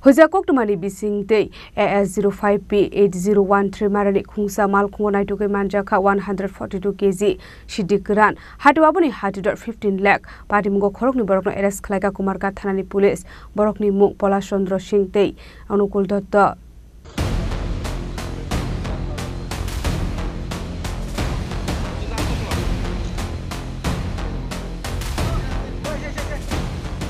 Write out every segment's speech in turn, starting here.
Hojakok tumani bising tei AS05P8013 marani khungsa mal khungo naituke manjaka 142 kg shidikran hatuabuni hatidor 15 lakh patimgo khorokni borokno arrest khlaika Kumarghat thanani police borokni mung Polas Chandra Singh tei Anukul Datta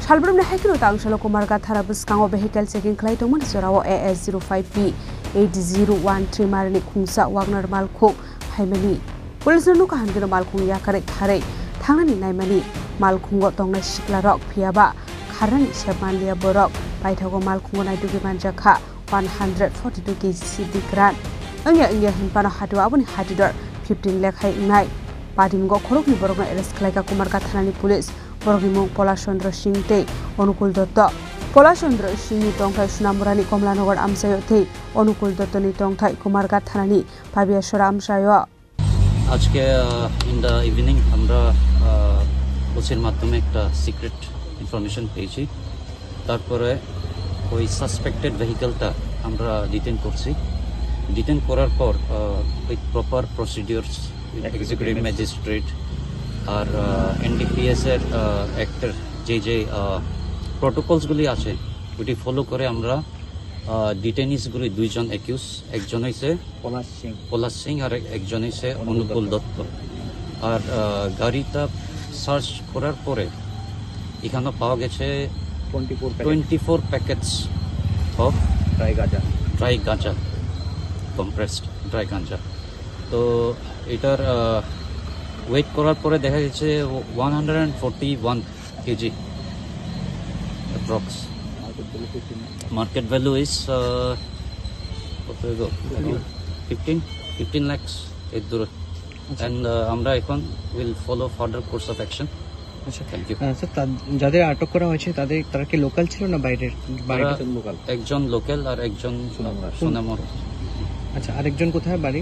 Salbrum Hekino Tangshalo Kumarghat Thana Buskango vehicle checking Clayton Sorao AS05P8013 marani khungsa Wagner Malkhung Haimani Police no Kahangino Malkhung Yakare Thare Thangani Naimani Malkhungo Tonga Shiklarok Piaba Karani Shemanlia Borok Paitago Malkhungo Naituki Manjaka 142 kg Dikran Anya Himpana Hatu Abuni Hatidor 15 lakh Hai Nai Padimgo Korokni Borokno arrest Klaika Kumarghat Thanani Police Borokni mung Polas Chandra Singh tei Anukul Datta Polas Chandra Singh ni tongthai Sunamurani Komlanagar amsayo tei Anukul Datta ni tongthai Kumarghat Thanani Pabiashora amsayo আজকে in the evening আমরা ওসির মাধ্যমে একটা secret information পেয়েছি তারপরে ওই suspected ভেহিকলটা আমরা detain করছি ডিটেইন করার পর with proper procedures executive magistrate আর এনডিপিএস এর অ্যাক্টের যে প্রটোকলসগুলি আছে ওটি ফলো করে আমরা ডিটেইনিসগুলি দুইজন অ্যাকিউজ একজন হইছে পলাশ সিং আর একজন হইছে অনুকূল দত্ত আর গাড়িটা সার্চ করার পরে এখানে পাওয়া গেছে 24 প্যাকেটস অফ ড্রাই গাঁজা কম্প্রেসড ড্রাই গাঁজা তো এটার ওয়েট করার পরে দেখা গেছে 141 KG approx market value is 15 lakhs and আমরা এখন will follow further course of action. Thank you. Sir যাদের আটক করা হয়েছে তারা কি লোকাল ছিল না বাইরের লোকাল একজন লোকাল আর একজন সোনামুড়া আচ্ছা আরেকজন কোথায় বাড়ি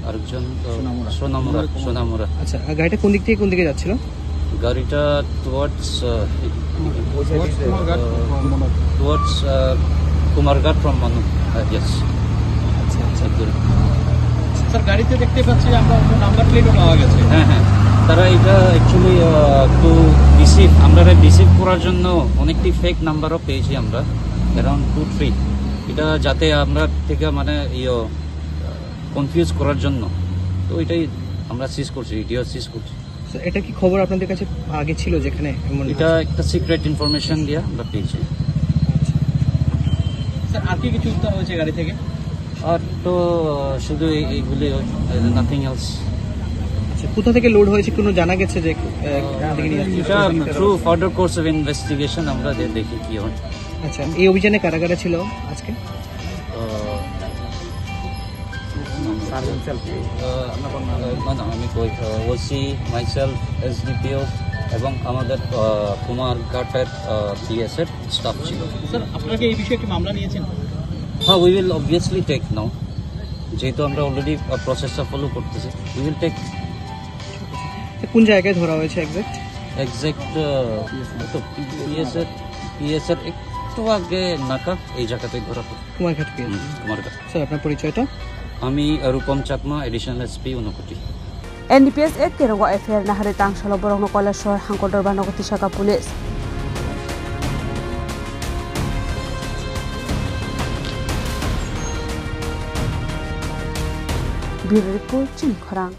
আরেকজন সোনামুড়া আচ্ছা গাড়িটা কোন দিকে যাচ্ছিল গাড়িটা towards Kumarghat from Manu. Yes. আচ্ছা স্যার গাড়িতে দেখতে পাচ্ছি আমরা নাম্বার প্লেটও পাওয়া গেছে হ্যাঁ তারা এটা অ্যাকচুয়ালি টু রিসিভ করার জন্য অনেকটি ফেক নাম্বারও পেয়েছি আমরা অ্যারাউন্ড 2-3 এটা যাতে আমরা থেকে মানে কনফিউজ করার জন্য তো এটাই আমরা সিজ করছি এটা কি খবর আপনাদের কাছে আগে ছিল যেখানে এটা একটা সিক্রেট ইনফরমেশন দিয়ে আমরা পেয়েছি স্যার আর কি কিছু উদ্ধার হয়েছে গাড়ি থেকে আর তো শুধু এইগুলি নাথিং এলস আচ্ছা কোথা থেকে লোড হয়েছে কোনো জানা গেছে যে এটা through further course of investigation আমরা দেখি কি হয় আচ্ছা এই অভিযানে কারা ছিল আজকে আমি ওসি মাইসেলফ এসডিপিও এবং আমাদের কুমারঘাটের পিএস এর স্টাফ ছিল স্যার আপনারা কি এই বিষয়ে কি মামলা নিয়েছেন হ্যাঁ উই উইল অবভিয়াসলি টেক নাও যেহেতু আমরা অলরেডি প্রসেসটা ফলো করতেছি উই উইল টেক কোন জায়গায় ধরা হয়েছে এক্সাক্ট তো পিএস এর একটু আগে নাকা এই জায়গাতে ধরা কুমারঘাট স্যার আপনার পরিচয়টা আমি Rupam Chakma additional SP Unakoti NDPS ek kerongo affair na hari tangshalo borokno Koilashwar Hangkodor Banogoti Shaka Police Bureau Report Chini Khorang